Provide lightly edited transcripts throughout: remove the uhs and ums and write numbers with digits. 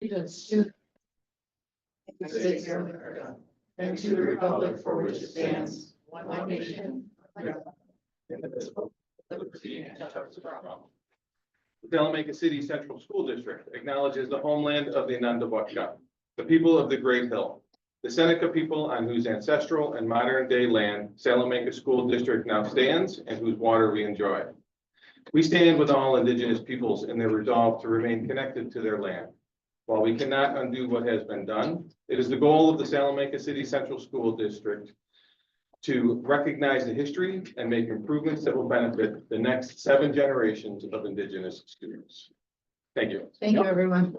allegiance to the States of America and to the republic for which it stands, one nation, under God, indivisible, with liberty and justice for all. The Salamanca City Central School District acknowledges the homeland of the Anandabhasha, the people of the Great Hill, the Seneca people on whose ancestral and modern day land Salamanca School District now stands and whose water we enjoy. We stand with all Indigenous peoples in their resolve to remain connected to their land. While we cannot undo what has been done, it is the goal of the Salamanca City Central School District to recognize the history and make improvements that will benefit the next 7 generations of Indigenous students. Thank you. Thank you, everyone.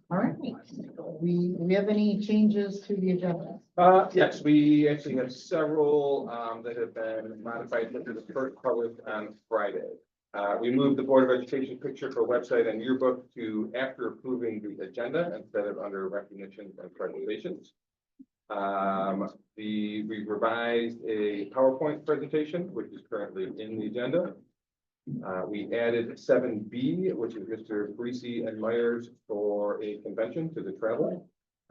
All right. We have any changes to the agenda? Yes, we actually have several that have been modified to the first published on Friday. We moved the Board of Education picture for website and yearbook to after approving the agenda instead of under recognitions and presentations. We revised a PowerPoint presentation, which is currently in the agenda. We added 7B, which is Mr. Breesy and Myers for a convention to the travel.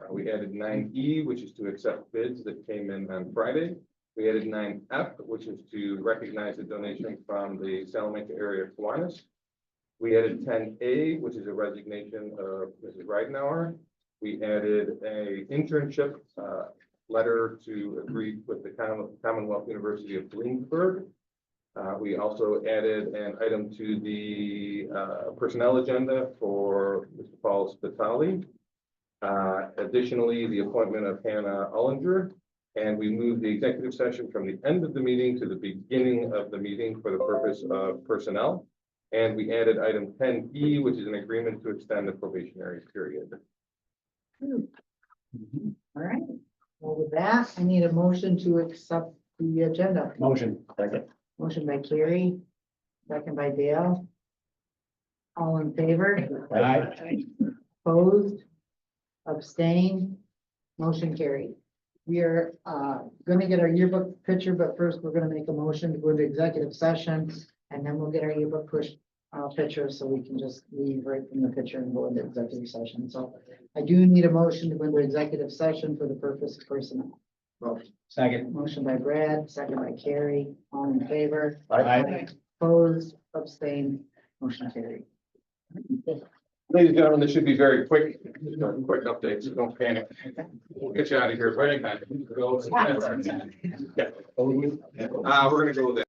We added 9E, which is to accept bids that came in on Friday. We added 9F, which is to recognize a donation from the Salamanca area Kiwanis. We added 10A, which is a resignation of Mrs. Ridenauer. We added a internship letter to agree with the Commonwealth University of Bloomsburg. We also added an item to the personnel agenda for Mr. Paul Spitali. Additionally, the appointment of Hannah Ullinger, and we moved the executive session from the end of the meeting to the beginning of the meeting for the purpose of personnel. And we added item 10E, which is an agreement to extend the probationary period. All right. Well, with that, I need a motion to accept the agenda. Motion. Second. Motion by Carrie, second by Dale. All in favor? Aye. Opposed? Abstained? Motion carried. We are going to get our yearbook picture, but first we're going to make a motion to go into executive session, and then we'll get our yearbook picture so we can just leave right from the picture and go into executive session. So I do need a motion to go into executive session for the purpose of personnel. Motion. Second. Motion by Brad, second by Carrie. All in favor? Aye. Opposed? Abstained? Motion carried. Ladies and gentlemen, this should be very quick, quick updates, so don't panic. We'll get you out of here right in time. Yeah. We're gonna go there.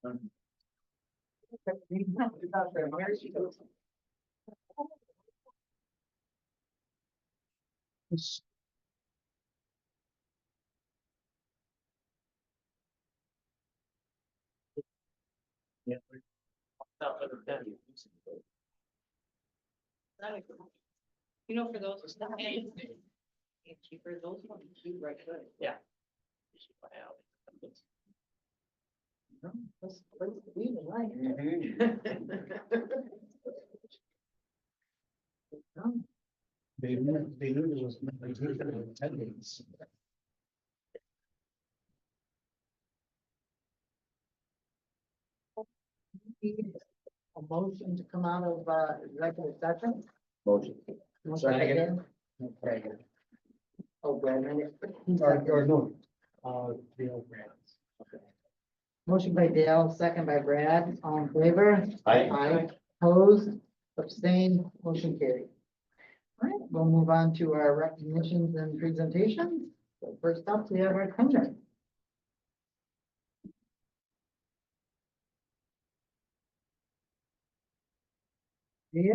You know, for those. Cheaper, those ones, you right good. Yeah. That's what we would like. They knew there was attendance. A motion to come out of executive session. Motion. Motion by Second. Dan. Oh, Brandon. Or no, Dale Grants. Motion by Dale, second by Brad, all in favor? Aye. Opposed, abstained, motion carried. All right, we'll move on to our recognitions and presentations. So first up, we have our attendant. Yeah.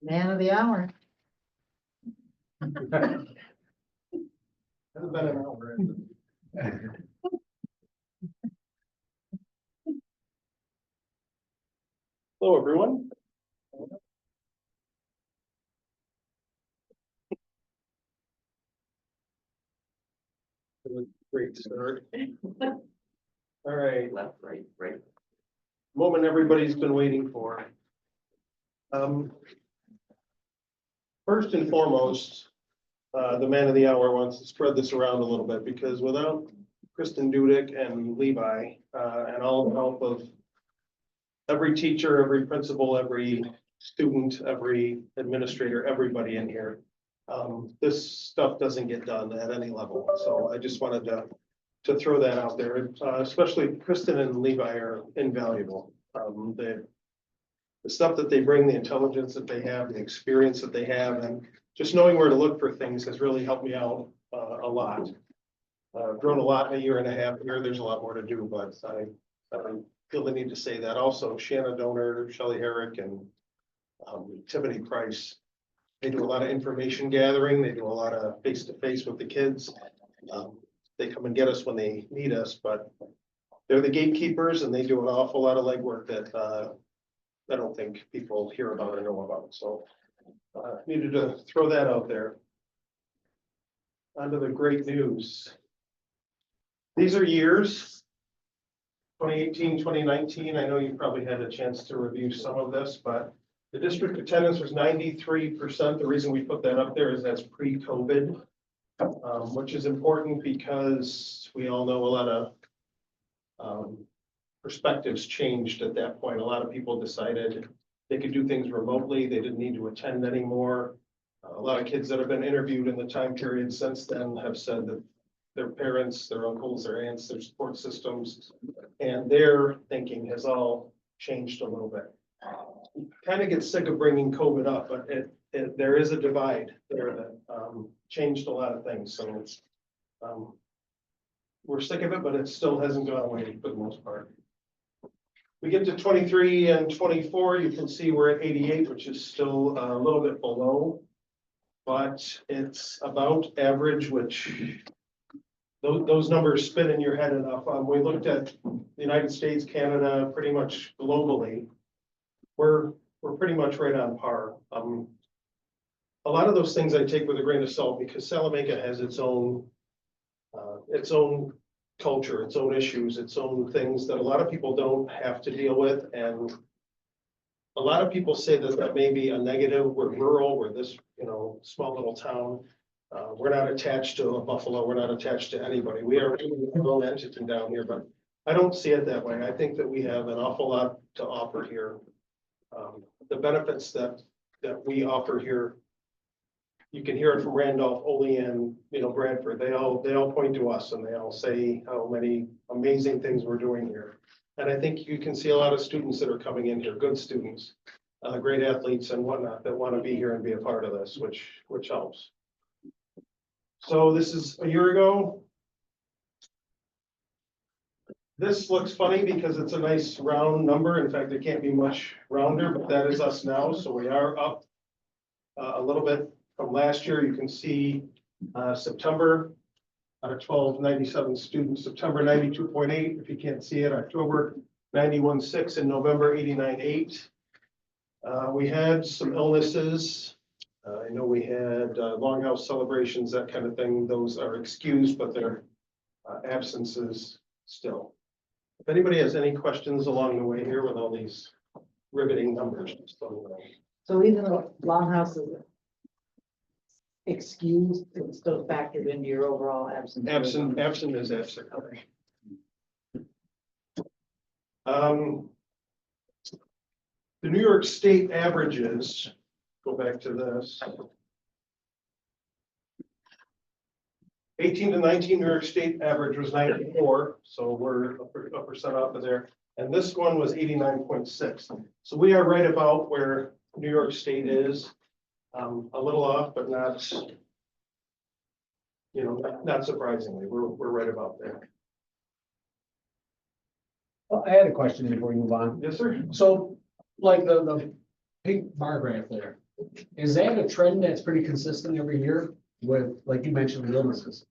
Man of the hour. Hasn't been an hour. Hello, everyone. Great start. All right. Left, right. Moment everybody's been waiting for. First and foremost, the man of the hour wants to spread this around a little bit because without Kristen Dudek and Levi, and all the help of every teacher, every principal, every student, every administrator, everybody in here, this stuff doesn't get done at any level. So I just wanted to throw that out there, especially Kristen and Levi are invaluable. The stuff that they bring, the intelligence that they have, the experience that they have, and just knowing where to look for things has really helped me out a lot. I've grown a lot in a year and a half here. There's a lot more to do, but I feel the need to say that. Also, Shanna Donor, Shelley Herrick, and Tiffany Price. They do a lot of information gathering. They do a lot of face-to-face with the kids. They come and get us when they need us, but they're the gatekeepers and they do an awful lot of legwork that I don't think people hear about or know about. So needed to throw that out there. Onto the great news. These are years. 2018, 2019. I know you probably had a chance to review some of this, but the district attendance was 93%. The reason we put that up there is that's pre-COVID, which is important because we all know a lot of perspectives changed at that point. A lot of people decided they could do things remotely. They didn't need to attend anymore. A lot of kids that have been interviewed in the time period since then have said that their parents, their uncles, their aunts, their support systems, and their thinking has all changed a little bit. Kind of get sick of bringing COVID up, but there is a divide there that changed a lot of things. So it's we're sick of it, but it still hasn't gone away for the most part. We get to 23 and 24, you can see we're at 88, which is still a little bit below, but it's about average, which those numbers spin in your head enough. We looked at the United States, Canada, pretty much globally. We're pretty much right on par. A lot of those things I take with a grain of salt because Salamanca has its own culture, its own issues, its own things that a lot of people don't have to deal with. And a lot of people say that may be a negative. We're rural, we're this, small little town. We're not attached to a Buffalo. We're not attached to anybody. We are a little entity down here, but I don't see it that way. I think that we have an awful lot to offer here. The benefits that we offer here, you can hear it from Randolph, Olean, Bradford. They all point to us and they all say how many amazing things we're doing here. And I think you can see a lot of students that are coming in here, good students, great athletes and whatnot that want to be here and be a part of this, which helps. So this is a year ago. This looks funny because it's a nice round number. In fact, it can't be much rounder, but that is us now. So we are up a little bit from last year. You can see September out of 1297 students, September 92.8. If you can't see it, October 91.6, in November 89.8. We had some illnesses. I know we had longhouse celebrations, that kind of thing. Those are excused, but they're absences still. If anybody has any questions along the way here with all these riveting numbers. So even though Longhouse is excused, it's still factored into your overall absence. Absent is absent. Okay. The New York State averages, go back to this. 18 to 19 New York State average was 94, so we're a percent off of there. And this one was 89.6. So we are right about where New York State is, a little off, but not, not surprisingly, we're right about there. Well, I had a question before we move on. Yes, sir. So like the pink bar graph there, is that a trend that's pretty consistent every year with, like you mentioned, with illnesses?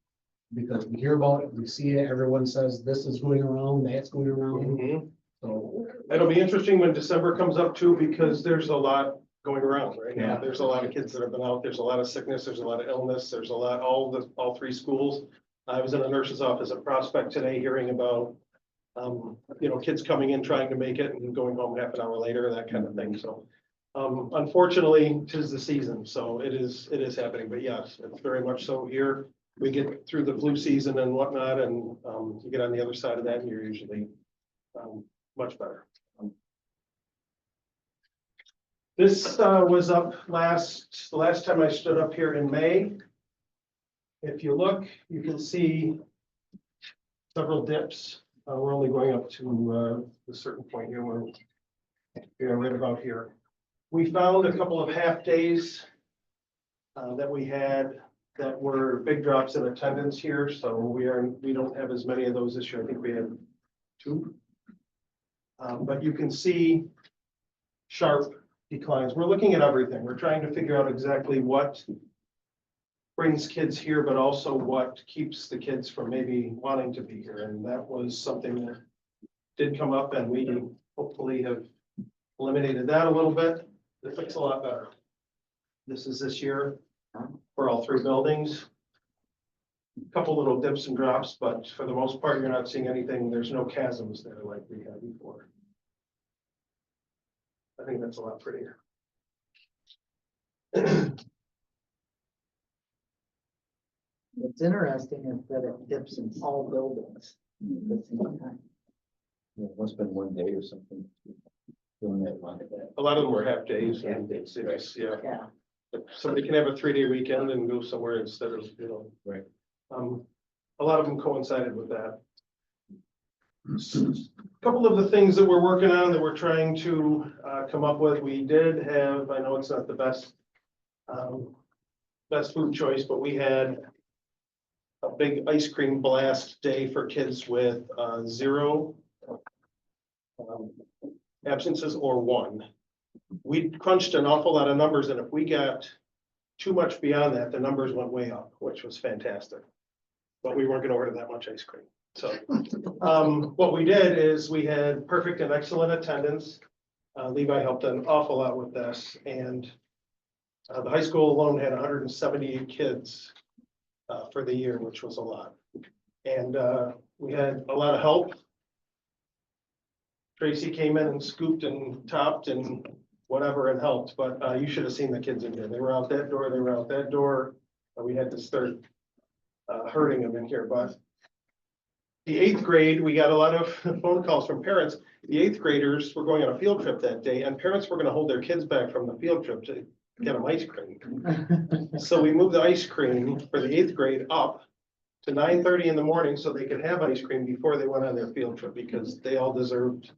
Because we hear about it, we see it, everyone says this is going around, that's going around. So It'll be interesting when December comes up too, because there's a lot going around right now. Yeah. There's a lot of kids that have been out. There's a lot of sickness. There's a lot of illness. There's a lot, all three schools. I was in a nurse's office at Prospect today hearing about, kids coming in, trying to make it and going home half an hour later, that kind of thing. So, unfortunately, 'tis the season. So it is happening, but yes, it's very much so here. We get through the flu season and whatnot, and, you get on the other side of that and you're usually, much better. This was up the last time I stood up here in May. If you look, you can see several dips. We're only going up to a certain point here where we're right about here. We found a couple of half days that we had that were big drops in attendance here. So we don't have as many of those this year. I think we had 2. But you can see sharp declines. We're looking at everything. We're trying to figure out exactly what brings kids here, but also what keeps the kids from maybe wanting to be here. And that was something that did come up, and we hopefully have eliminated that a little bit. It looks a lot better. This is this year for all 3 buildings. A couple little dips and drops, but for the most part, you're not seeing anything. There's no chasms there like we had before. I think that's a lot prettier. What's interesting is that it dips in all buildings at the same time. Yeah, it must have been one day or something. Doing that like that. A lot of them were half days. And Yeah. it's, yeah. Yeah. Somebody can have a 3-day weekend and go somewhere instead of, Right. A lot of them coincided with that. A couple of the things that we're working on that we're trying to come up with, we did have, I know it's not the best food choice, but we had a big ice cream blast day for kids with 0 absences or 1. We crunched an awful lot of numbers, and if we got too much beyond that, the numbers went way up, which was fantastic. But we weren't going to order that much ice cream. So what we did is we had perfect and excellent attendance. Levi helped an awful lot with this, and the high school alone had 178 kids for the year, which was a lot. And we had a lot of help. Tracy came in and scooped and topped and whatever and helped, but you should have seen the kids in here. They were out that door, they were out that door. We had to start herding them in here, but the 8th grade, we got a lot of phone calls from parents. The 8th graders were going on a field trip that day, and parents were going to hold their kids back from the field trip to get them ice cream. So we moved the ice cream for the 8th grade up to 9:30 in the morning so they could have ice cream before they went on their field trip, because they all deserved,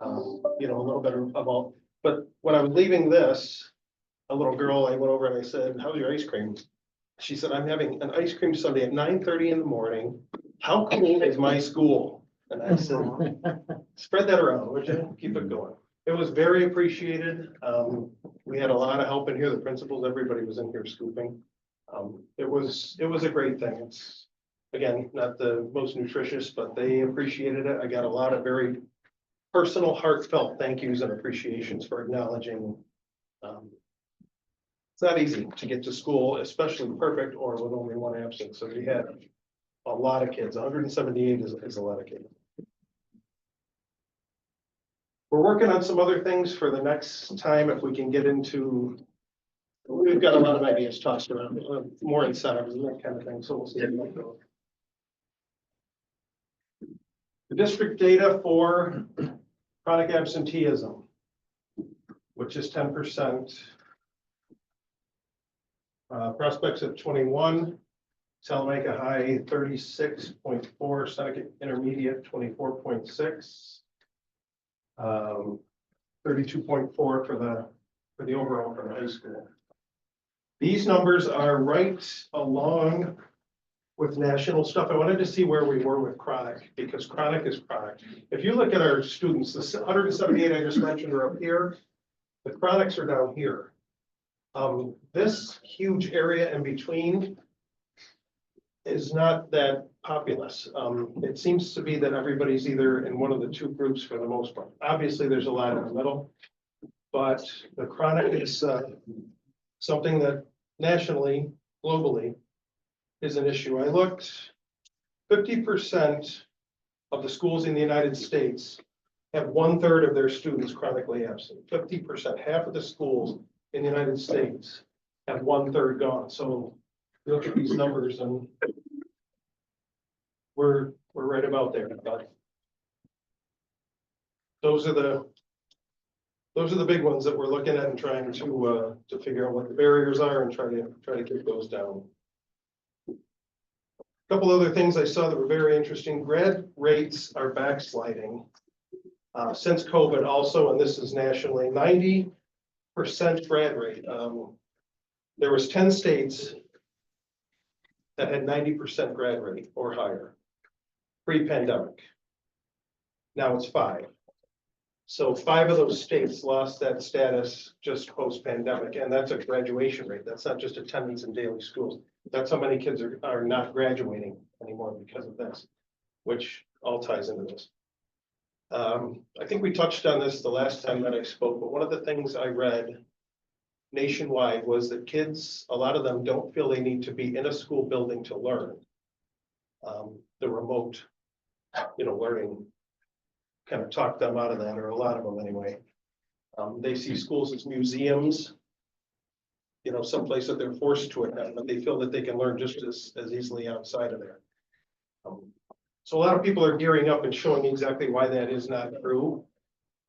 a little bit of all. But when I was leaving this, a little girl, I went over and I said, "How's your ice cream?" She said, "I'm having an ice cream sundae at 9:30 in the morning. How cool is my school?" And I said, spread that around, would you? Keep it going. It was very appreciated. We had a lot of help in here. The principals, everybody was in here scooping. It was a great thing. It's, again, not the most nutritious, but they appreciated it. I got a lot of very personal, heartfelt thank yous and appreciations for acknowledging. It's not easy to get to school, especially perfect or with only one absence. So we had a lot of kids. 178 is a lot of kids. We're working on some other things for the next time if we can get into. We've got a lot of ideas tossed around, more incentives and that kind of thing, so we'll see. How that goes. The district data for chronic absenteeism, which is 10%. Prospects at 21, Salamanca High 36.4, Seneca Intermediate 24.6. 32.4 for the overall for the high school. These numbers are right along with national stuff. I wanted to see where we were with chronic, because chronic is chronic. If you look at our students, the 178 I just mentioned are up here. The chronics are down here. This huge area in between is not that populous. It seems to be that everybody's either in one of the two groups for the most part. Obviously, there's a lot in the middle, but the chronic is something that nationally, globally, is an issue. I looked, 50% of the schools in the United States have 1/3 of their students chronically absent. 50%, half of the schools in the United States have 1/3 gone. So you look at these numbers and we're right about there. But those are the big ones that we're looking at and trying to figure out what the barriers are and try to get those down. A couple other things I saw that were very interesting. Grad rates are backsliding since COVID also, and this is nationally, 90% grad rate. There was 10 states that had 90% grad rate or higher pre-pandemic. Now it's 5. So 5 of those states lost that status just post-pandemic, and that's a graduation rate. That's not just attendance in daily schools. That's how many kids are not graduating anymore because of this, which all ties into this. I think we touched on this the last time that I spoke, but one of the things I read nationwide was that kids, a lot of them don't feel they need to be in a school building to learn. The remote, learning kind of talked them out of that, or a lot of them anyway. They see schools as museums, someplace that they're forced to attend, but they feel that they can learn just as easily outside of there. So a lot of people are gearing up and showing exactly why that is not true,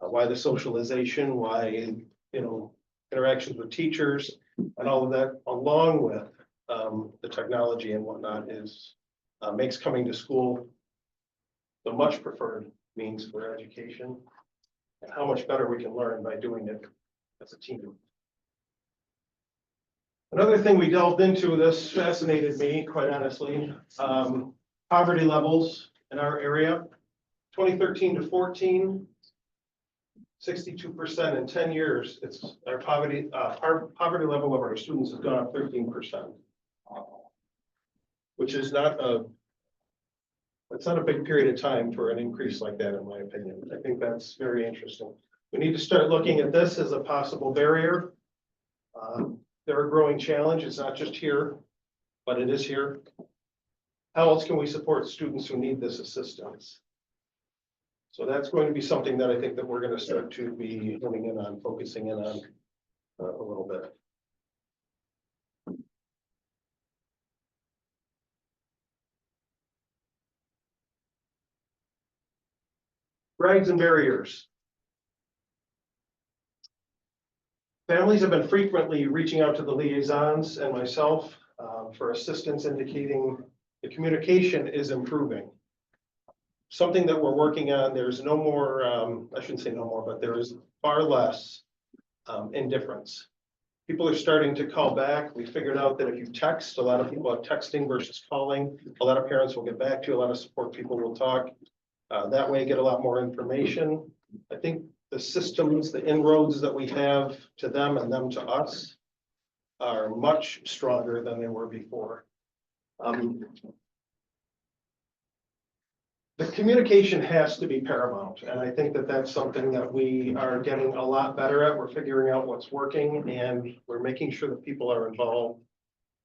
why the socialization, why, interactions with teachers and all of that, along with the technology and whatnot, makes coming to school the much preferred means for education, and how much better we can learn by doing it as a team. Another thing we delved into, this fascinated me, quite honestly, poverty levels in our area, 2013 to 14, 62% in 10 years. It's our poverty level of our students has gone up 13%, which is it's not a big period of time for an increase like that, in my opinion. I think that's very interesting. We need to start looking at this as a possible barrier. They're a growing challenge. It's not just here, but it is here. How else can we support students who need this assistance? So that's going to be something that I think that we're going to start to be honing in on, focusing in on a little bit. Brags and barriers. Families have been frequently reaching out to the liaisons and myself for assistance, indicating the communication is improving. Something that we're working on. There's no more, I shouldn't say no more, but there is far less indifference. People are starting to call back. We figured out that if you text, a lot of people are texting versus calling. A lot of parents will get back to you. A lot of support people will talk. That way get a lot more information. I think the systems, the inroads that we have to them and them to us are much stronger than they were before. The communication has to be paramount, and I think that that's something that we are getting a lot better at. We're figuring out what's working, and we're making sure that people are involved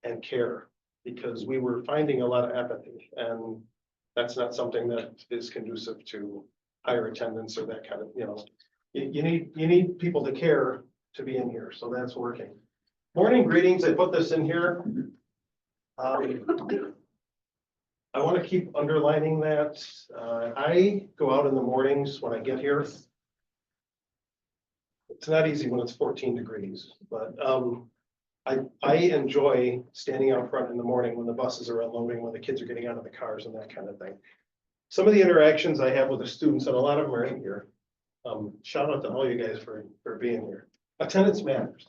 and care, because we were finding a lot of apathy, and that's not something that is conducive to higher attendance or that kind of, you need people to care to be in here, so that's working. Morning greetings, I put this in here. I want to keep underlining that. I go out in the mornings when I get here. It's not easy when it's 14 degrees, but I enjoy standing out front in the morning when the buses are unloading, when the kids are getting out of the cars and that kind of thing. Some of the interactions I have with the students, and a lot of them are in here. Shout out to all you guys for being here. Attendance matters.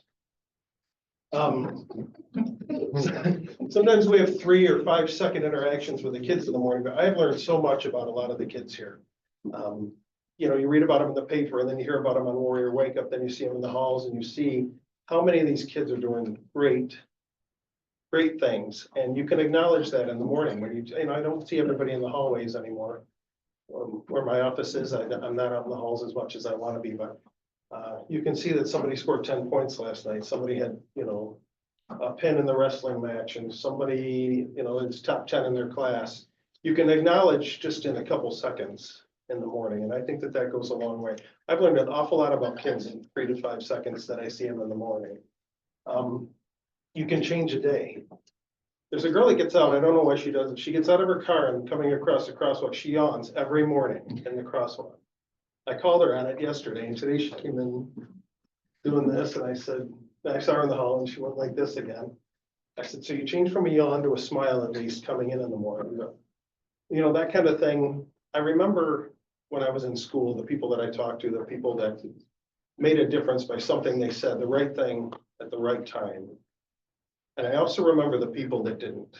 Sometimes we have 3 or 5 second interactions with the kids in the morning, but I've learned so much about a lot of the kids here. You read about them in the paper, and then you hear about them on Warrior Wake Up, then you see them in the halls, and you see how many of these kids are doing great things. And you can acknowledge that in the morning when I don't see everybody in the hallways anymore. Where my office is, I'm not out in the halls as much as I want to be, but you can see that somebody scored 10 points last night. Somebody had, a pin in the wrestling match, and somebody, is top 10 in their class. You can acknowledge just in a couple seconds in the morning. And I think that goes a long way. I've learned an awful lot about kids in 3 to 5 seconds that I see them in the morning. You can change a day. There's a girl that gets out, I don't know why she does it. She gets out of her car and coming across the crosswalk, she yawns every morning in the crosswalk. I called her on it yesterday, and today she came in doing this, and I saw her in the hall, and she went like this again. I said, so you changed from a yawn to a smile at least coming in the morning. That kind of thing. I remember when I was in school, the people that I talked to, the people that made a difference by something they said, the right thing at the right time. And I also remember the people that didn't.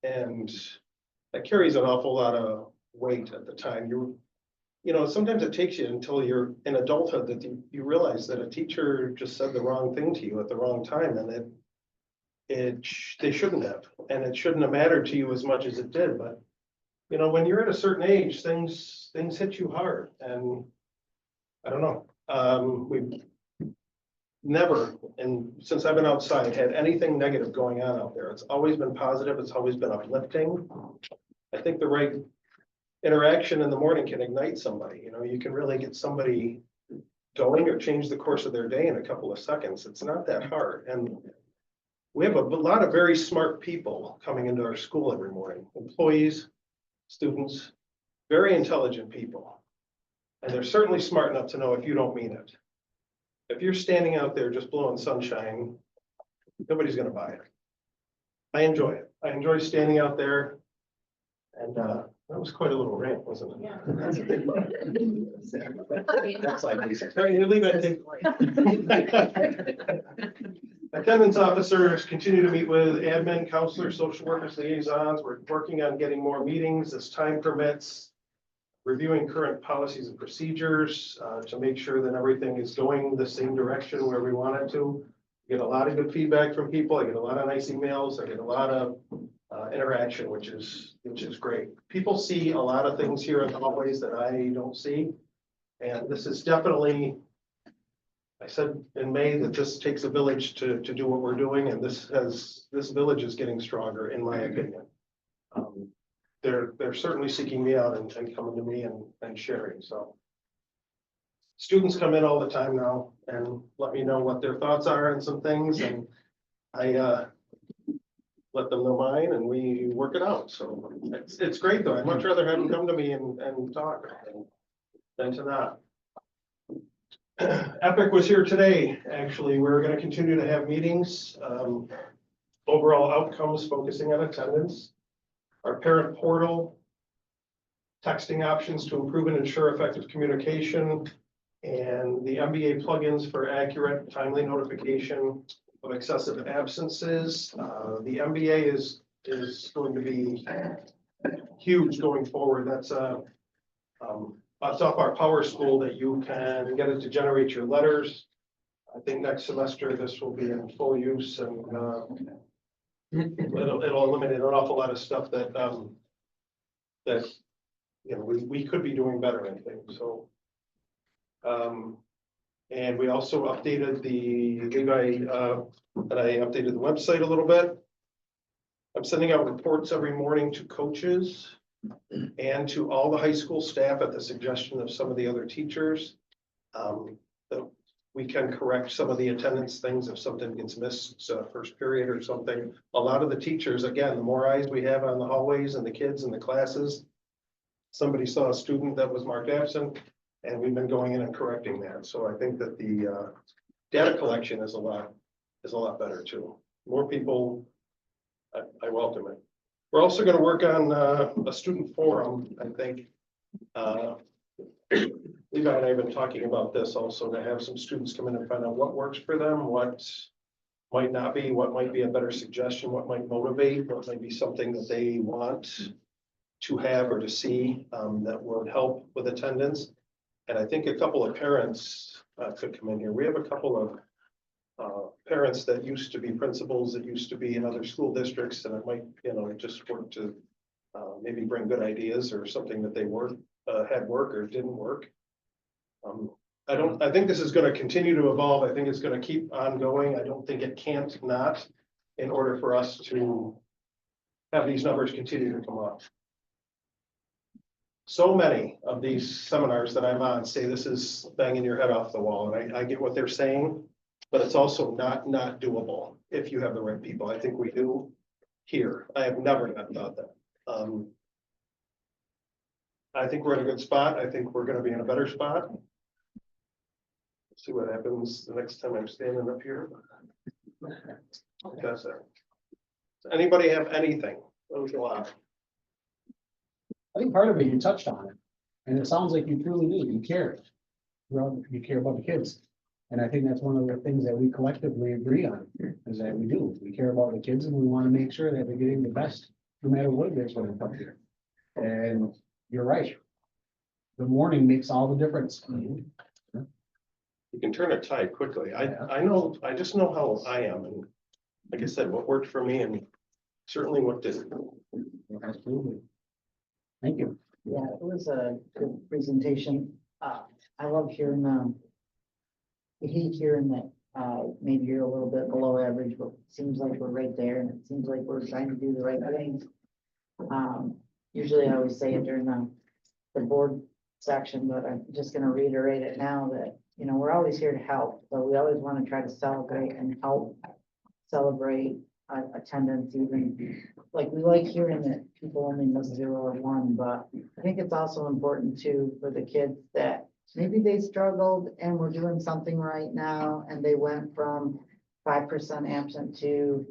And that carries an awful lot of weight at the time. Sometimes it takes you until you're in adulthood that you realize that a teacher just said the wrong thing to you at the wrong time, and they shouldn't have, and it shouldn't have mattered to you as much as it did. But when you're at a certain age, things hit you hard, and I don't know. We've never, and since I've been outside, had anything negative going on out there. It's always been positive. It's always been uplifting. I think the right interaction in the morning can ignite somebody. You can really get somebody going or change the course of their day in a couple of seconds. It's not that hard. And we have a lot of very smart people coming into our school every morning, employees, students, very intelligent people. And they're certainly smart enough to know if you don't mean it. If you're standing out there just blowing sunshine, nobody's going to buy it. I enjoy it. I enjoy standing out there. And that was quite a little rant, wasn't it? Yeah. That's like these. All right, you leave it. Attendance officers continue to meet with admin, counselors, social workers, liaisons. We're working on getting more meetings as time permits. Reviewing current policies and procedures to make sure that everything is going the same direction where we want it to. Get a lot of good feedback from people. I get a lot of nice emails. I get a lot of interaction, which is great. People see a lot of things here in the hallways that I don't see. And this is definitely, I said in May that this takes a village to do what we're doing. And this village is getting stronger, in my opinion. They're certainly seeking me out and coming to me and sharing. So students come in all the time now and let me know what their thoughts are on some things, and I let them know mine, and we work it out. So it's great though. I'd much rather have them come to me and talk than to not. Epic was here today. Actually, we're going to continue to have meetings. Overall outcomes focusing on attendance. Our parent portal, texting options to improve and ensure effective communication, and the MBA plugins for accurate, timely notification of excessive absences. The MBA is going to be huge going forward. That's It's off our Power School that you can get it to generate your letters. I think next semester this will be in full use and, it'll eliminate an awful lot of stuff that, you know, we could be doing better, I think, so. And we also updated the Levi, and I updated the website a little bit. I'm sending out reports every morning to coaches and to all the high school staff at the suggestion of some of the other teachers. That we can correct some of the attendance things if something gets missed, first period or something. A lot of the teachers, again, the more eyes we have on the hallways and the kids and the classes. Somebody saw a student that was marked absent, and we've been going in and correcting that. So I think that the data collection is a lot better too. More people, I welcome it. We're also going to work on a student forum, I think. Levi and I have been talking about this also, to have some students come in and find out what works for them, what might not be, what might be a better suggestion, what might motivate, what might be something that they want to have or to see that would help with attendance. And I think a couple of parents could come in here. We have a couple of parents that used to be principals, that used to be in other school districts, and it might, you know, just work to maybe bring good ideas or something that they had work or didn't work. I think this is going to continue to evolve. I think it's going to keep on going. I don't think it can't not, in order for us to have these numbers continue to come up. So many of these seminars that I'm on say this is banging your head off the wall, and I get what they're saying, but it's also not doable if you have the right people. I think we do here. I have never not thought that. I think we're in a good spot. I think we're going to be in a better spot. Let's see what happens the next time I'm standing up here. That's it. Does anybody have anything? That was a lot. I think part of it, you touched on it, and it sounds like you truly do, you care. Well, you care about the kids. And I think that's one of the things that we collectively agree on, is that we do. We care about the kids and we want to make sure that they're getting the best, no matter what it is when they come here. And you're right. The morning makes all the difference. You can turn a tide quickly. I know, I just know how I am, and like I said, what worked for me and certainly what didn't. Absolutely. Thank you. Yeah, it was a good presentation. I love hearing I hate hearing that maybe you're a little bit below average, but it seems like we're right there, and it seems like we're trying to do the right things. Usually I always say it during the board section, but I'm just gonna reiterate it now that, you know, we're always here to help, but we always want to try to celebrate and help celebrate attendance, even like we like hearing that people only miss 0 or 1, but I think it's also important too for the kids that maybe they struggled and we're doing something right now and they went from 5% absent to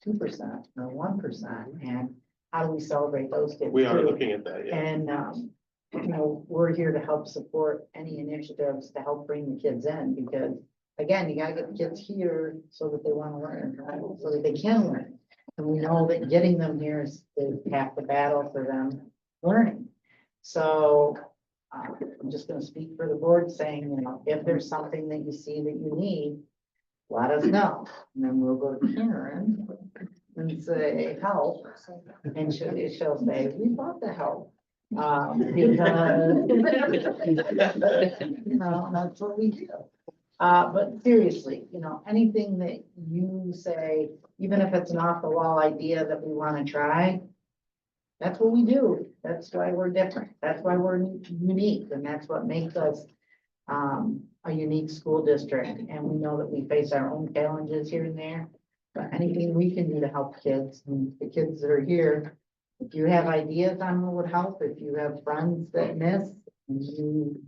2% or 1%, and how do we celebrate those kids? We are too? looking at that, yeah. And, you know, we're here to help support any initiatives to help bring the kids in, because again, you gotta get the kids here so that they want to learn, right? So that they can learn. And we know that getting them here is half the battle for them learning. So I'm just gonna speak for the board saying, you know, if there's something that you see that you need, let us know. And then we'll go to Karen and say, help. And she'll say, we want the help. Because, you know, that's what we do. But seriously, you know, anything that you say, even if it's an off the wall idea that we want to try, that's what we do. That's why we're different. That's why we're unique. And that's what makes us a unique school district. And we know that we face our own challenges here and there, but anything we can do to help kids and the kids that are here, if you have ideas on what would help, if you have friends that miss, and you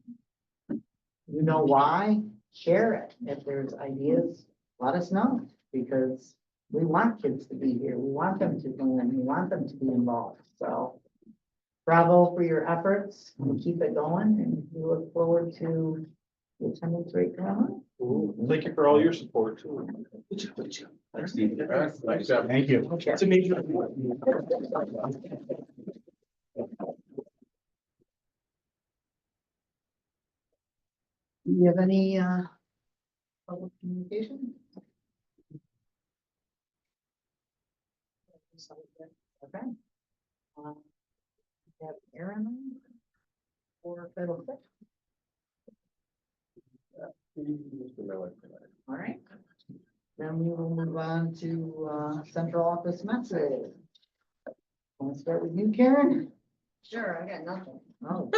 know why, share it. If there's ideas, let us know, because we want kids to be here. We want them to learn. We want them to be involved. So bravo for your efforts, and keep it going, and we look forward to the attendance rate going Thank you for all your support too. Thanks, Steve. Nice job. Thank you. on. It's amazing. you have any, public communication? Okay. We have Aaron or Fiddle. Mr. Miller. All right. Then we will move on to central office message. Want to start with you, Karen? Sure, I got nothing. Oh.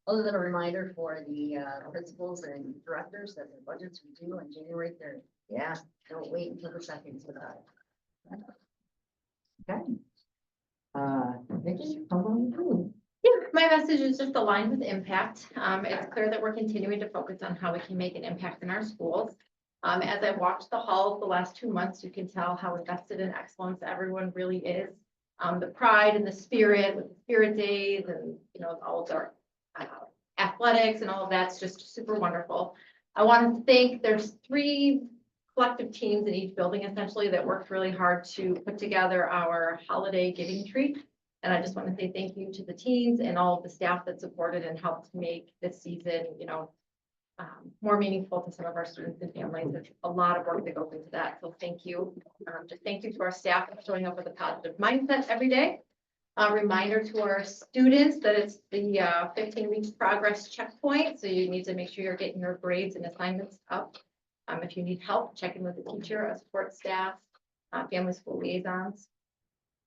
Other than a reminder for the principals and directors that the budgets are due on January 3rd. Yeah, Don't wait until the second for that. okay. Nikki, how about you? Yeah, my message is just aligned with impact. It's clear that we're continuing to focus on how we can make an impact in our schools. As I walked the halls the last 2 months, you can tell how invested in excellence everyone really is. The pride and the spirit with the spirit days and, you know, all of our athletics and all of that's just super wonderful. I wanted to thank, there's 3 collective teams in each building essentially that worked really hard to put together our holiday giving treat. And I just want to say thank you to the teams and all of the staff that supported and helped make this season, you know, more meaningful to some of our students and families. There's a lot of work that goes into that. So thank you. Just thank you to our staff for showing up with a positive mindset every day. A reminder to our students that it's the 15 weeks progress checkpoint. So you need to make sure you're getting your grades and assignments up. If you need help, check in with the teacher, a support staff, family school liaisons.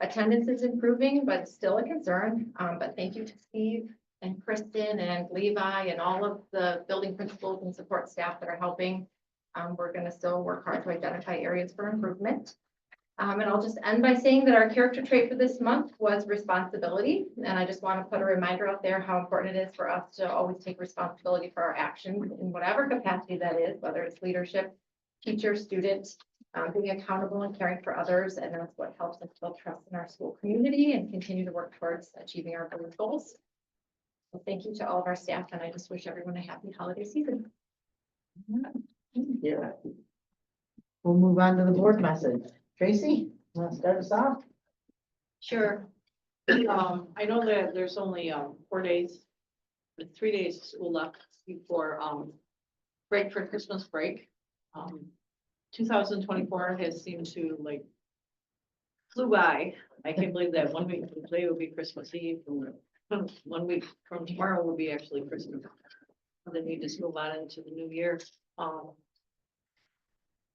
Attendance is improving, but still a concern. But thank you to Steve and Kristen and Levi and all of the building principals and support staff that are helping. We're going to still work hard to identify areas for improvement. And I'll just end by saying that our character trait for this month was responsibility. And I just want to put a reminder out there how important it is for us to always take responsibility for our actions in whatever capacity that is, whether it's leadership, teacher, student, being accountable and caring for others. And that's what helps us build trust in our school community and continue to work towards achieving our goals. So thank you to all of our staff, and I just wish everyone a happy holiday season. Yeah. We'll move on to the board message. Tracy, want to start us off? Sure. I know that there's only 4 days, 3 days of school left before break for Christmas break. 2024 has seemed to like flew by. I can't believe that 1 week from today will be Christmas Eve, and 1 week from tomorrow will be actually Christmas. And then you just move on into the new year.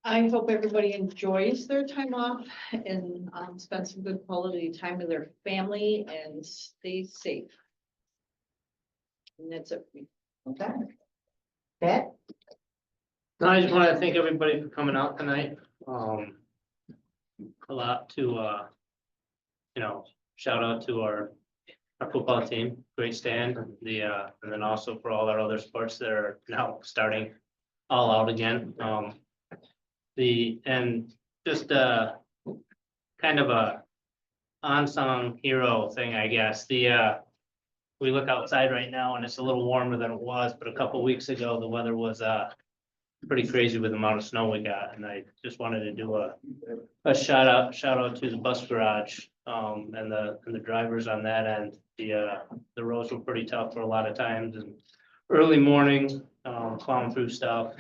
I hope everybody enjoys their time off and spend some good quality time with their family and stay safe. And that's it for me. Okay. Pat? No, I just want to thank everybody for coming out tonight. A lot to, you know, shout out to our football team, great stand, and then also for all our other sports that are now starting all out again. And just kind of a unsung hero thing, I guess. We look outside right now and it's a little warmer than it was, but a couple weeks ago, the weather was pretty crazy with the amount of snow we got. And I just wanted to do a shout out to the bus garage and the drivers on that end. The roads were pretty tough for a lot of times, and early morning plowing through stuff.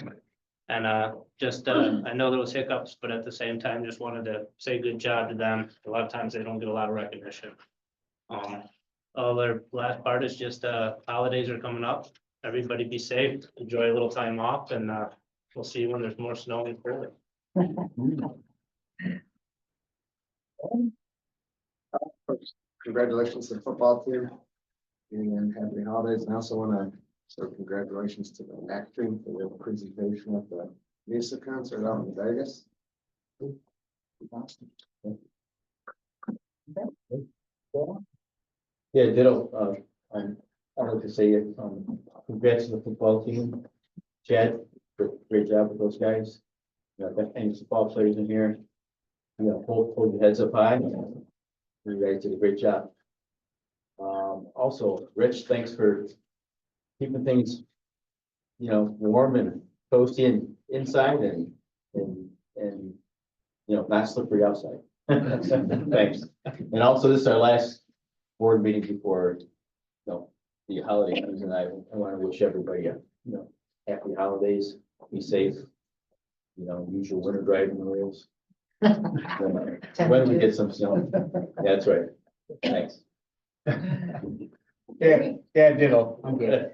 And I know there was hiccups, but at the same time, just wanted to say good job to them. A lot of times they don't get a lot of recognition. Their last part is just holidays are coming up. Everybody be safe, enjoy a little time off, and we'll see you when there's more snow and cooler. Congratulations to the football team. And happy holidays. And I also want to say congratulations to the ACT team for their presentation at the Mesa concert out in Vegas. Yeah, ditto. I'd like to say congrats to the football team. Chad, great job with those guys. You got any football players in here. You know, hold your heads up high. You guys did a great job. Also, Rich, thanks for keeping things, you know, warm and toasty and inside and you know, not slippery outside. Thanks. And also, this is our last board meeting before, you know, the holiday season, I want to wish everybody happy holidays, be safe. Use your winter driving rules. When we get some snow, that's right. Thanks. Yeah, ditto, I'm good.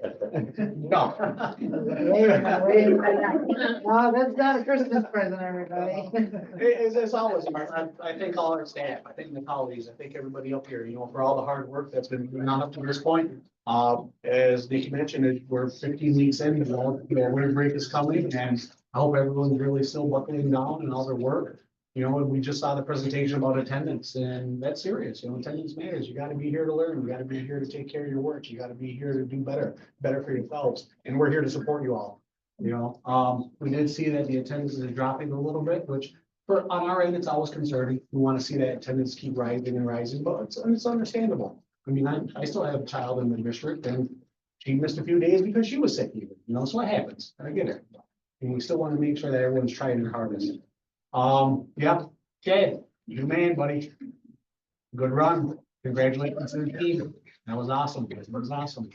No. Oh, that's not a Christmas present, everybody. It's always, I thank all our staff, I thank the colleagues, I thank everybody up here, for all the hard work that's been going on up to this point. As Nikki mentioned, we're 15 weeks in, winter break is coming, and I hope everyone's really still buckling down and all their work. And we just saw the presentation about attendance, and that's serious, attendance matters. You gotta be here to learn, you gotta be here to take care of your work, you gotta be here to do better for yourselves, and we're here to support you all. We did see that the attendance is dropping a little bit, which on our end, it's always concerning. We wanna see that attendance keep rising and rising, but it's understandable. I mean, I still have a child in the district, and she missed a few days because she was sick even, so it happens, I get it. And we still wanna make sure that everyone's trying their hardest. Yeah, Chad, you the man, buddy. Good run. Congratulations to the team. That was awesome. That was awesome.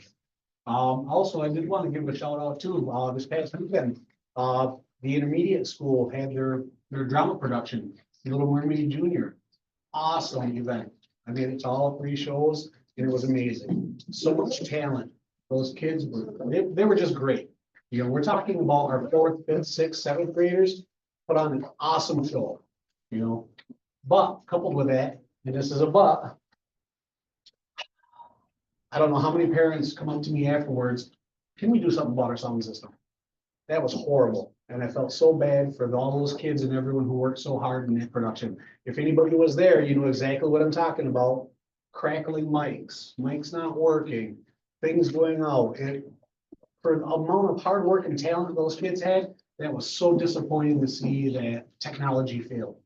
Also, I did want to give a shout out too, this past weekend, the intermediate school had their drama production, Little Mermaid Junior. Awesome event. I mean, it's all 3 shows and it was amazing. So much talent. Those kids they were just great. We're talking about our 4th, 5th, 6th, 7th graders. Put on an awesome show, but coupled with that, and this is a but, I don't know how many parents come up to me afterwards, can we do something about our sound system? That was horrible, and I felt so bad for all those kids and everyone who worked so hard in that production. If anybody was there, you know exactly what I'm talking about. Crackling mics not working, things going out, and for the amount of hard work and talent those kids had, that was so disappointing to see that technology failed.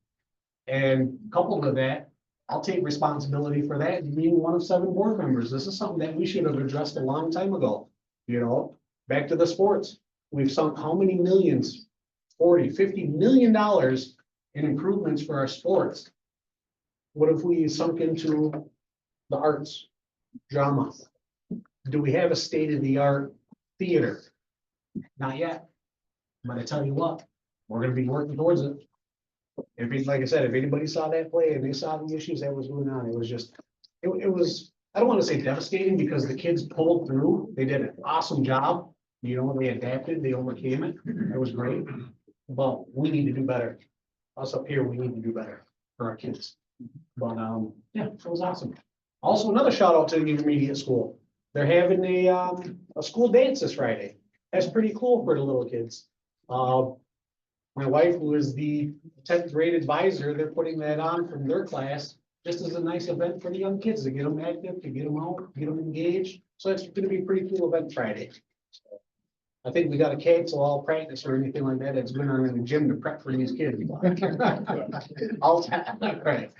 And coupled with that, I'll take responsibility for that, being one of 7 board members. This is something that we should have addressed a long time ago. Back to the sports. We've sunk how many millions, 40, $50 million in improvements for our sports. What if we sunk into the arts, drama? Do we have a state-of-the-art theater? Not yet. But I tell you what, we're gonna be working towards it. Like I said, if anybody saw that play and they saw the issues that was going on, it was just, it was, I don't want to say devastating because the kids pulled through. They did an awesome job. They adapted, they overcame it. It was great. But we need to do better. Us up here, we need to do better for our kids. But yeah, it was awesome. Also, another shout out to the intermediate school. They're having a school dance this Friday. That's pretty cool for the little kids. My wife, who is the 10th grade advisor, they're putting that on from their class, just as a nice event for the young kids to get them active, to get them out, get them engaged. So it's going to be a pretty cool event Friday. I think we got to cancel all practice or anything like that. It's going on in the gym to prep for these kids. All time, right?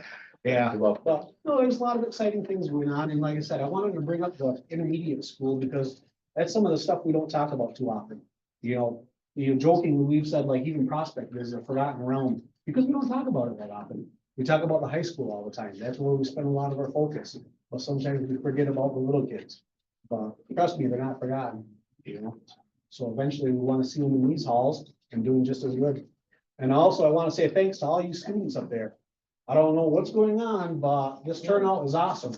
Yeah. But no, there's a lot of exciting things going on. And like I said, I wanted to bring up the intermediate school because that's some of the stuff we don't talk about too often. Jokingly, we've said like even Prospect is a forgotten realm because we don't talk about it that often. We talk about the high school all the time. That's where we spend a lot of our focus. But sometimes we forget about the little kids. But trust me, they're not forgotten, So eventually we want to see them in these halls and doing just as good. And also I want to say thanks to all you students up there. I don't know what's going on, but this turnout was awesome.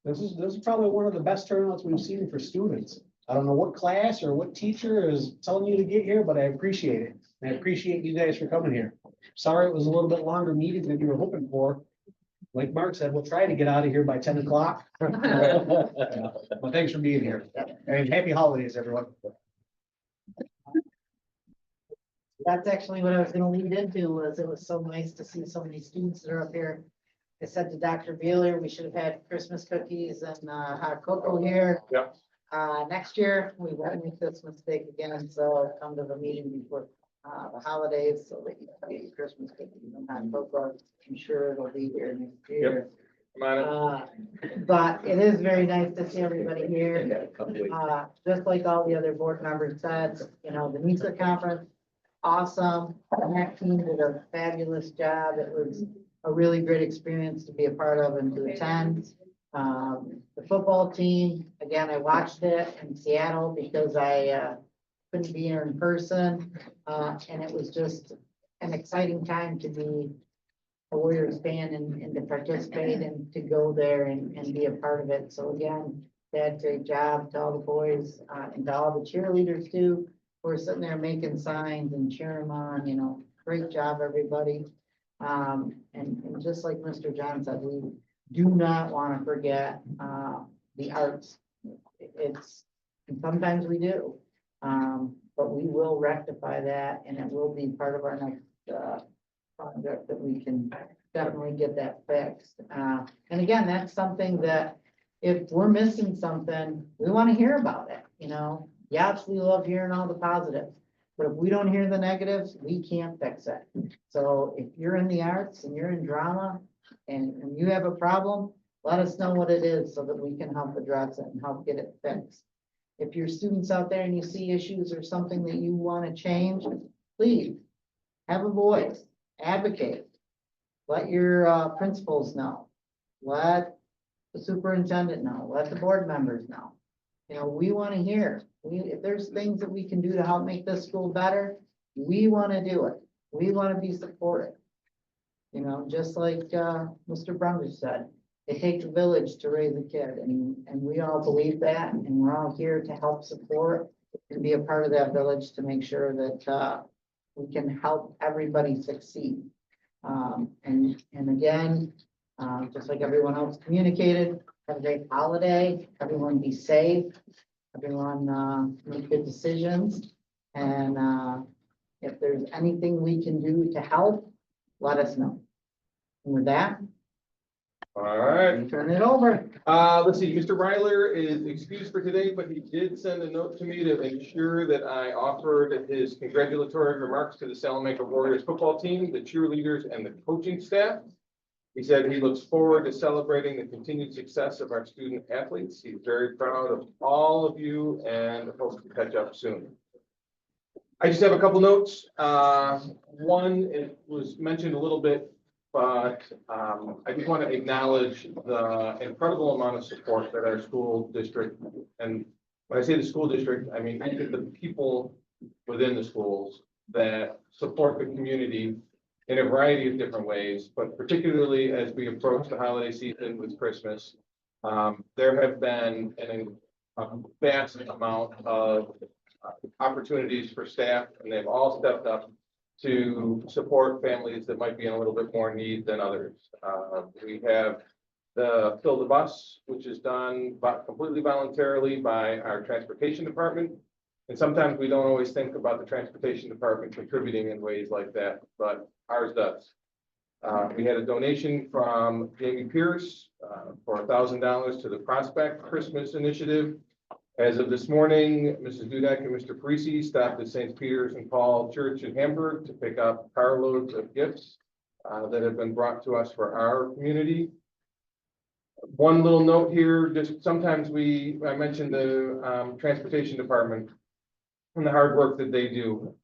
This is probably one of the best turnouts we've seen for students. I don't know what class or what teacher is telling you to get here, but I appreciate it. And I appreciate you guys for coming here. Sorry, it was a little bit longer meeting than you were hoping for. Like Mark said, we'll try to get out of here by 10 o'clock. But thanks for being here. And happy holidays, everyone. That's actually what I was gonna lead into, was it was so nice to see so many students that are up here. I said to Dr. Beeler, we should have had Christmas cookies and hot cocoa here. Yep. Next year, we won't make this mistake again, so come to the meeting before the holidays, so that you can get your Christmas cookies and hot cocoa. I'm sure it'll be here next year. Come on in. But it is very nice to see everybody here. Just like all the other board members said, the NISA conference, awesome. The MAC team did a fabulous job. It was a really great experience to be a part of and to attend. The football team, again, I watched it in Seattle because I couldn't be here in person. And it was just an exciting time to be a Warriors fan and to participate and to go there and be a part of it. So again, Dad, great job to all the boys, and to all the cheerleaders too, who are sitting there making signs and cheering them on, you know, great job, everybody. And just like Mr. John said, we do not want to forget, the arts. It's, and sometimes we do, but we will rectify that and it will be part of our next, project that we can definitely get that fixed. And again, that's something that if we're missing something, we want to hear about it, you know? Yes, we love hearing all the positives, but if we don't hear the negatives, we can't fix it. So if you're in the arts and you're in drama and you have a problem, let us know what it is so that we can help address it and help get it fixed. If you're students out there and you see issues or something that you want to change, please have a voice, advocate. Let your principals know. Let the superintendent know. Let the board members know. You know, we want to hear. If there's things that we can do to help make this school better, we want to do it. We want to be supportive. You know, just like Mr. Brundage said, it takes a village to raise a kid, and we all believe that, and we're all here to help support and be a part of that village to make sure that we can help everybody succeed. And again, just like everyone else communicated, have a great holiday, everyone be safe, everyone make good decisions, and if there's anything we can do to help, let us know. And with that, All right. turn it over. Let's see, Mr. Ryler is excused for today, but he did send a note to me to ensure that I offered his congratulatory remarks to the Salamanca Warriors football team, the cheerleaders, and the coaching staff. He said he looks forward to celebrating the continued success of our student athletes. He's very proud of all of you and hopes to catch up soon. I just have a couple notes. One, it was mentioned a little bit, but I just want to acknowledge the incredible amount of support that our school district, and when I say the school district, I mean each of the people within the schools that support the community in a variety of different ways, but particularly as we approach the holiday season with Christmas, there have been a vast amount of opportunities for staff, and they've all stepped up to support families that might be in a little bit more need than others. We have the Fill the Bus, which is done completely voluntarily by our transportation department. And sometimes we don't always think about the transportation department contributing in ways like that, but ours does. We had a donation from Jamie Pierce for $1,000 to the Prospect Christmas Initiative. As of this morning, Mrs. Dudek and Mr. Parisi stopped at St. Peter's and Paul Church in Hamburg to pick up carloads of gifts that have been brought to us for our community. One little note here, just sometimes I mentioned the transportation department and the hard work that they do.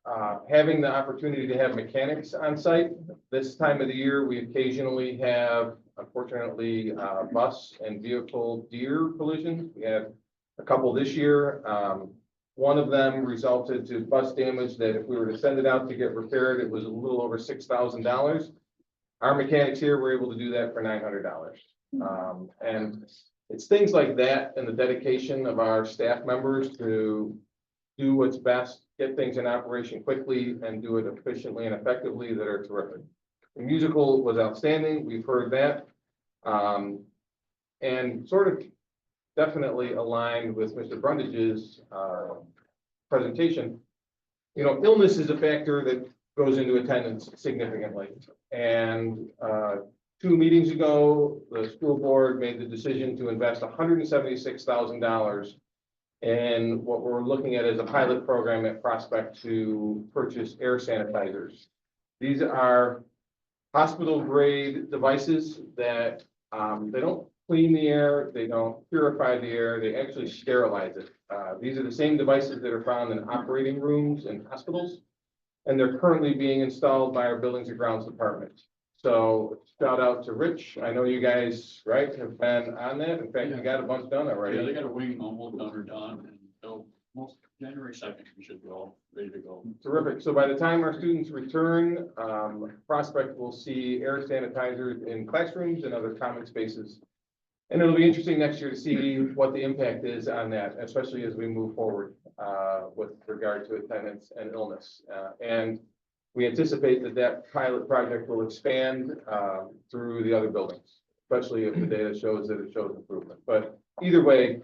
Having the opportunity to have mechanics on site this time of the year, we occasionally have, unfortunately, bus and vehicle deer collisions. We had a couple this year. One of them resulted to bus damage that if we were to send it out to get repaired, it was a little over $6,000. Our mechanics here were able to do that for $900. And it's things like that and the dedication of our staff members to do what's best, get things in operation quickly and do it efficiently and effectively that are terrific. The musical was outstanding. We've heard that. And sort of definitely aligned with Mr. Brundage's presentation. You know, illness is a factor that goes into attendance significantly. And 2 meetings ago, the school board made the decision to invest $176,000 in what we're looking at as a pilot program at Prospect to purchase air sanitizers. These are hospital grade devices that they don't clean the air, they don't purify the air, they actually sterilize it. These are the same devices that are found in operating rooms and hospitals, and they're currently being installed by our buildings and grounds department. So shout out to Rich. I know you guys, right, have been on that. In fact, you got a bunch done Yeah, already. they got a wing almost done or done, and they'll, most January 2nd, we should be all ready to go. Terrific. So by the time our students return, Prospect will see air sanitizers in classrooms and other common spaces. And it'll be interesting next year to see what the impact is on that, especially as we move forward with regard to attendance and illness. And we anticipate that that pilot project will expand through the other buildings, especially if the data shows that it shows improvement. But either way,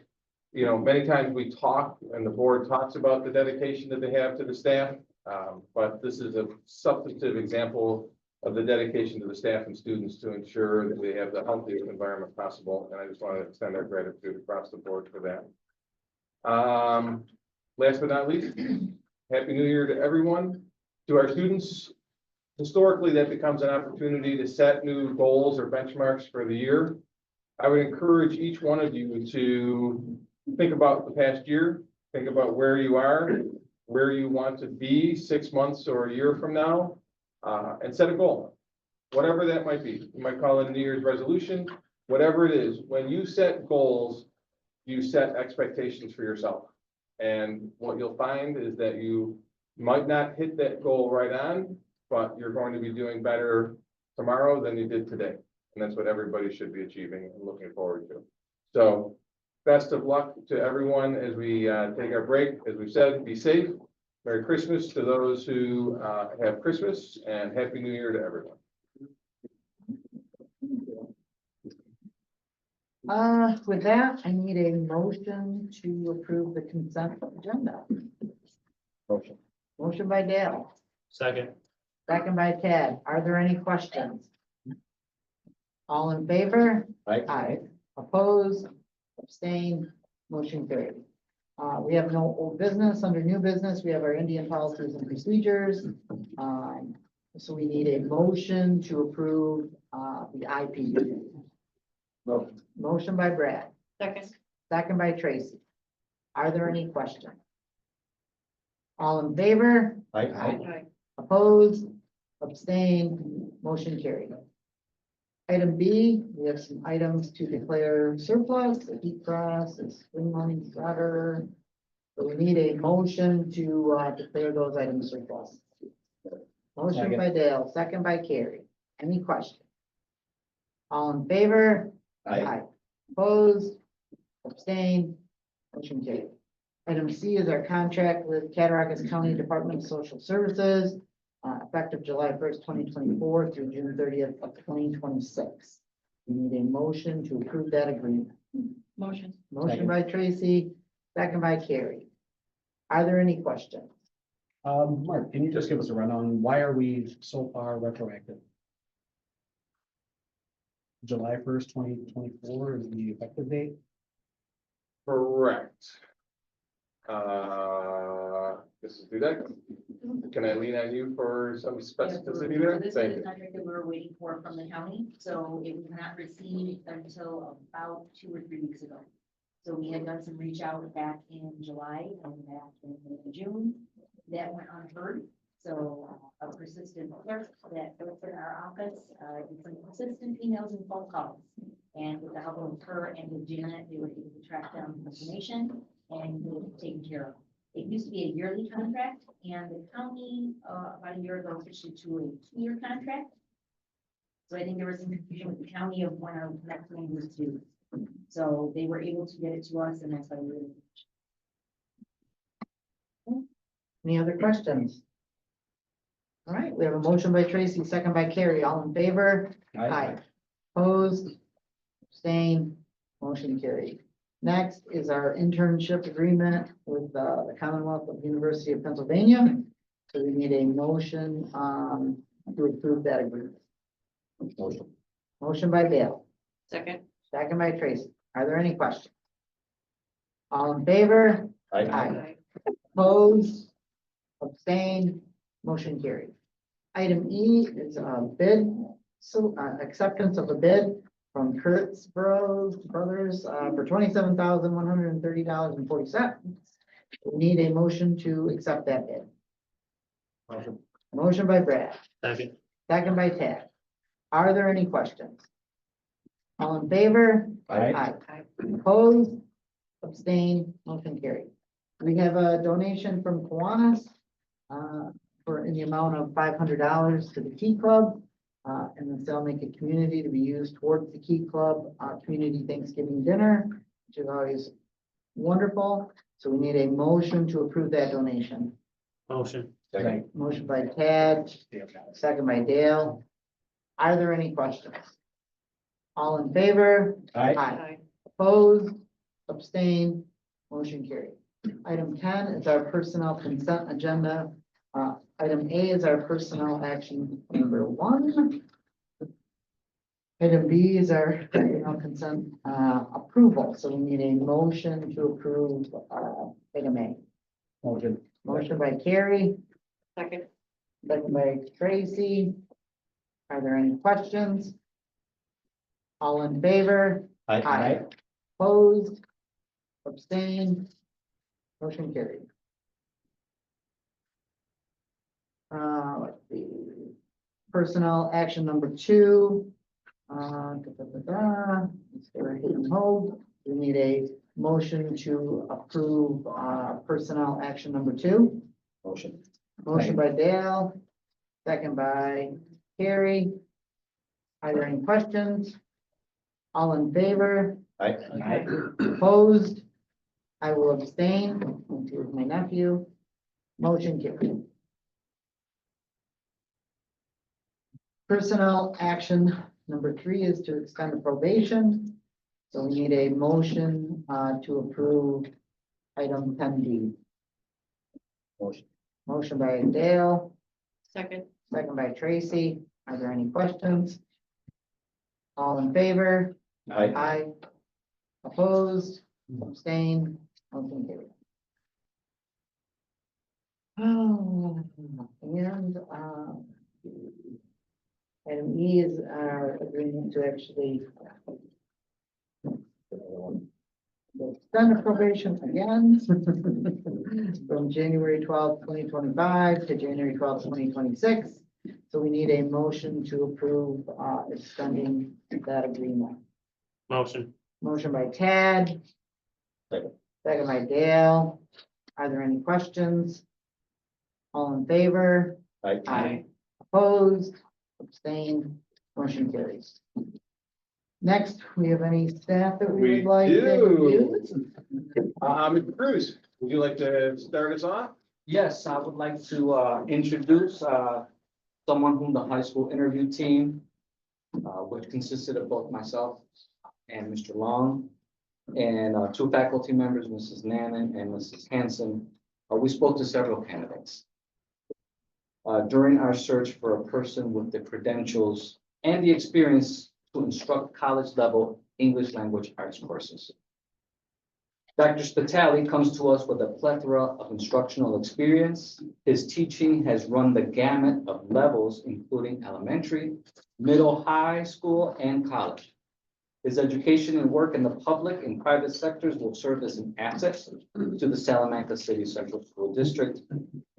you know, many times we talk and the board talks about the dedication that they have to the staff. But this is a substantive example of the dedication to the staff and students to ensure that we have the healthiest environment possible. And I just want to extend our gratitude across the board for that. Last but not least, Happy New Year to everyone. To our students, historically, that becomes an opportunity to set new goals or benchmarks for the year. I would encourage each one of you to think about the past year, think about where you are, where you want to be 6 months or a year from now, and set a goal, whatever that might be. You might call it a New Year's resolution, whatever it is. When you set goals, you set expectations for yourself. And what you'll find is that you might not hit that goal right on, but you're going to be doing better tomorrow than you did today. And that's what everybody should be achieving and looking forward to. So best of luck to everyone as we take our break. As we said, be safe. Merry Christmas to those who have Christmas, and Happy New Year to everyone. With that, I need a motion to approve the consent agenda. Motion. Motion by Dale, Second. second by Ted. Are there any questions? All in favor? Aye. Opposed, abstained, motion carried. We have no old business. Under new business, we have our Indian policies and procedures. So we need a motion to approve, the IP. Motion. Motion by Brad, Second. second by Tracy. Are there any questions? All in favor? Aye. Opposed, abstained, motion carried. Item B, we have some items to declare surplus, the heat press, the spring line gutter. So we need a motion to declare those items surplus. Motion Second. by Dale, second by Carrie. Any questions? All in favor? Opposed, abstained, motion carried. Item C is our contract with Cattaraugus County Department of Social Services, effective July 1st, 2024 through June 30th of 2026. We need a motion to approve that agreement. Motion. Motion Second. by Tracy, second by Carrie. Are there any questions? Mark, can you just give us a rundown? Why are we so far retroactive? July 1st, 2024 is the effective date? Correct. This is Dudek. Can I lean on you for some specificity there? This Thank is you. the contract that we're waiting for from the county, so it was not received until about 2 or 3 weeks ago. So we had done some reach out back in July and back in June. That went unheard. So a persistent clerk that works in our office, did some persistent emails and phone calls. And with the help of her and with Janet, they were able to track down information and get it taken care of. It used to be a yearly contract, and the county, about a year ago, switched it to a 2-year contract. So I think there was some confusion with the county of when our next one was due. So they were able to get it to us, and that's why we were. Any other questions? All right, we have a motion by Tracy, second by Carrie. All in favor? Opposed? Abstained? Motion carried. Next is our internship agreement with the Commonwealth of University of Pennsylvania. So we need a motion to approve that agreement. Motion. Motion by Dale, Second. second by Tracy. Are there any questions? All in favor? Opposed? Abstained? Motion carried. Item E is a bid, so acceptance of a bid from Kurtzborough Brothers for $27,130.40. We need a motion to accept that bid. Motion. Motion by Brad, Second. second by Ted. Are there any questions? All in favor? Aye. Opposed? Abstain? Motion carried. We have a donation from Kiwanis for in the amount of $500 to the Key Club and the Salamanca community to be used towards the Key Club Community Thanksgiving Dinner, which is always wonderful. So we need a motion to approve that donation. Motion. Second. Motion by Tad, second by Dale. Are there any questions? All in favor? Aye. Opposed, abstained, motion carried. Item 10 is our personnel consent agenda. Item A is our personnel action number 1. Item B is our personnel consent approval. So we need a motion to approve item A. Motion. Motion by Carrie, Second. second by Tracy. Are there any questions? All in favor? Aye. Opposed? Abstained? Motion carried. Let's see. Personnel action number 2. Let's go ahead and hold. We need a motion to approve personnel action number 2. Motion. Motion by Dale, second by Carrie. Are there any questions? All in favor? Aye. Opposed? I will abstain. With my nephew. Motion carried. Personnel action number 3 is to extend the probation. So we need a motion to approve item 10D. Motion. Motion by Dale, Second. second by Tracy. Are there any questions? All in favor? Aye. Aye. Opposed, abstained, motion carried. Oh, and, item E is our agreement to actually extend the probation again from January 12th, 2025 to January 12th, 2026. So we need a motion to approve, extending that agreement. Motion. Motion by Tad. Second. Second by Dale. Are there any questions? All in favor? Aye. Opposed, abstained, motion carries. Next, we have any staff that we We would like to do. introduce? Mr. Cruz, would you like to start us off? Yes, I would like to introduce someone from the high school interview team, which consisted of both myself and Mr. Long, and 2 faculty members, Mrs. Nannon and Mrs. Hanson. We spoke to several candidates. During our search for a person with the credentials and the experience to instruct college-level English language arts courses. Dr. Spitali comes to us with a plethora of instructional experience. His teaching has run the gamut of levels, including elementary, middle, high school, and college. His education and work in the public and private sectors will serve as an asset to the Salamanca City Central School District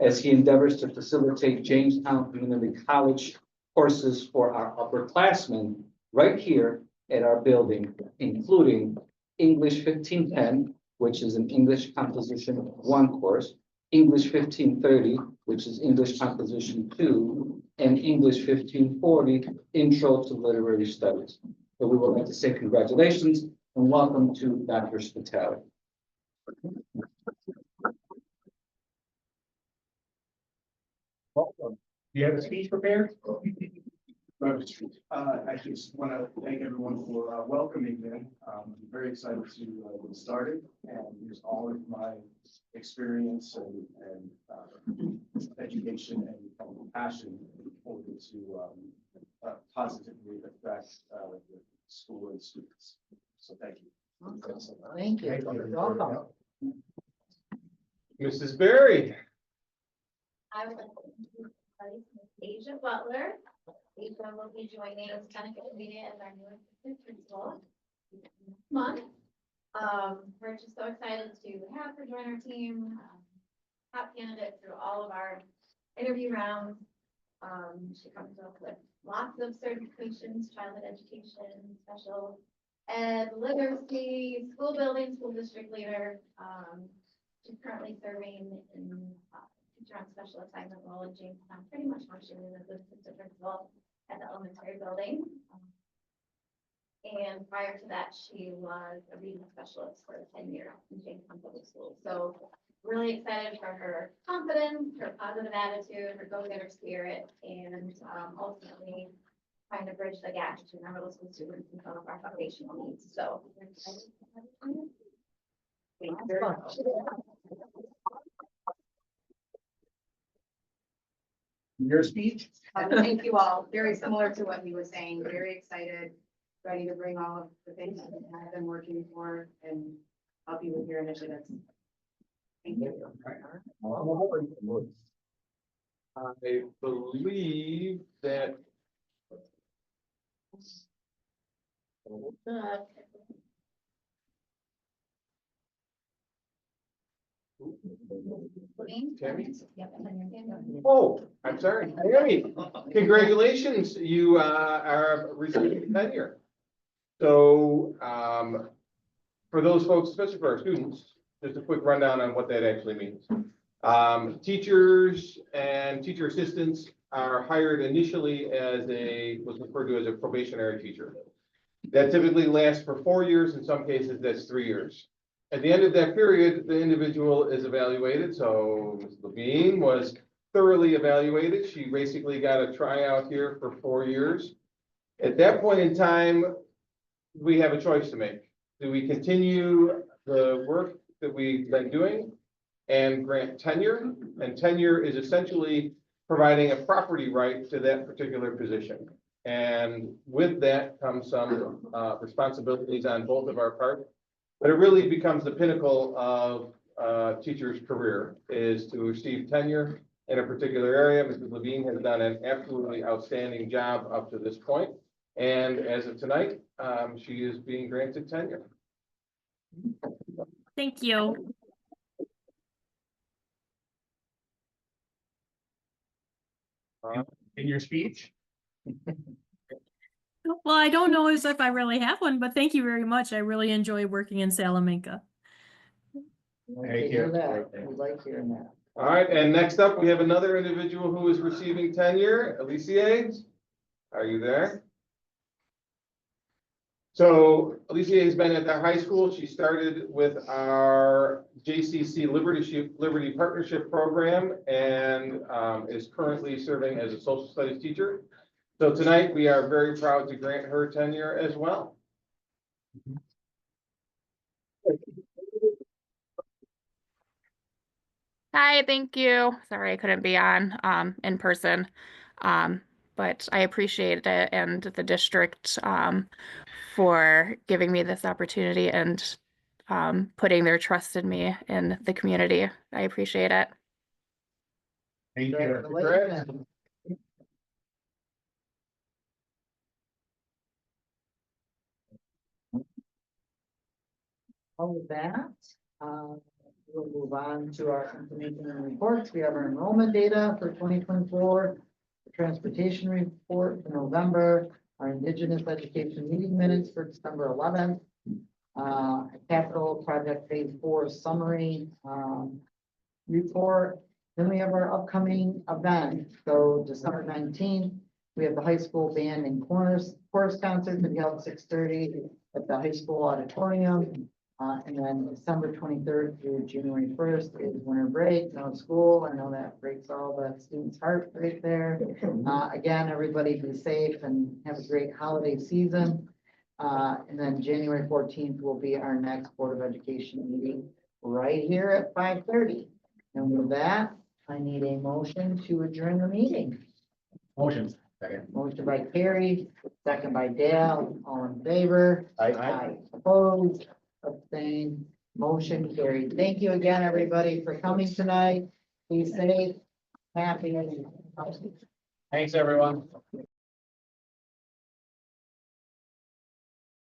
as he endeavors to facilitate Jamestown Community College courses for our upperclassmen right here at our building, including English 1510, which is an English Composition 1 course, English 1530, which is English Composition 2, and English 1540, Intro to Literary Studies. So we would like to say congratulations and welcome to Dr. Spitali. Do you have a speech prepared? I just want to thank everyone for welcoming me. I'm very excited to get started and use all of my experience and education and passion forward to positively affect the school and students. So thank you. Thank you. You're welcome. Mrs. Berry. I would like to introduce Asia Butler. Asia will be joining Seneca Community as our new assistant principal this month. We're just so excited to have her join our team. Top candidate through all of our interview rounds. She comes up with lots of certifications, childhood education, special ed, literacy, school building, school district leader. She's currently serving in teacher on special assignment role in Jamestown, pretty much functioning as assistant principal at the elementary building. And prior to that, she was a reading specialist for 10 years in Jamestown Public Schools. So really excited for her confidence, her positive attitude, her go-getter spirit, and ultimately trying to bridge the gap between our middle school students and some of our foundational needs. So we're excited to have her here. Thank you very much. Your speech? Thank you all. Very similar to what he was saying, very excited, ready to bring all of the things that I've been working for and help you with your initiatives. Thank you. I believe that. Tammy? Oh, I'm sorry. Tammy, congratulations. You are receiving tenure. So for those folks, especially for our students, just a quick rundown on what that actually means. Teachers and teacher assistants are hired initially as what's referred to as a probationary teacher. That typically lasts for 4 years. In some cases, that's 3 years. At the end of that period, the individual is evaluated. So Ms. Levine was thoroughly evaluated. She basically got a tryout here for 4 years. At that point in time, we have a choice to make. Do we continue the work that we've been doing and grant tenure? And tenure is essentially providing a property right to that particular position. And with that comes some responsibilities on both of our part. But it really becomes the pinnacle of a teacher's career is to receive tenure in a particular area. Mrs. Levine has done an absolutely outstanding job up to this point. And as of tonight, she is being granted tenure. Thank you. In your speech? Well, I don't know as if I really have one, but thank you very much. I really enjoy working in Salamanca. Like to hear that. We like hearing that. All right, and next up, we have another individual who is receiving tenure. Alicia, are you there? So Alicia has been at our high school. She started with our JCC Liberty Partnership Program and is currently serving as a social studies teacher. So tonight, we are very proud to grant her tenure as well. Hi, thank you. Sorry I couldn't be on in person. But I appreciate it and the district for giving me this opportunity and putting their trust in me in the community. I appreciate it. Thank you. Congratulations. All of that, we'll move on to our information and reports. We have our enrollment data for 2024, the transportation report for November, our Indigenous education meeting minutes for December 11th, capital project phase 4 summary report. Then we have our upcoming events. So December 19th, we have the high school band and chorus concert to be held at 6:30 at the high school auditorium. And then December 23rd through January 1st is winter break, no school. I know that breaks all the students' heart right there. Again, everybody be safe and have a great holiday season. And then January 14th will be our next Board of Education meeting right here at 5:30. And with that, I need a motion to adjourn the meeting. Motion. Motion by Carrie, second by Dale, all in favor? Aye. Opposed, abstained, motion carried. Thank you again, everybody, for coming tonight. Be safe, happy. Thanks, everyone.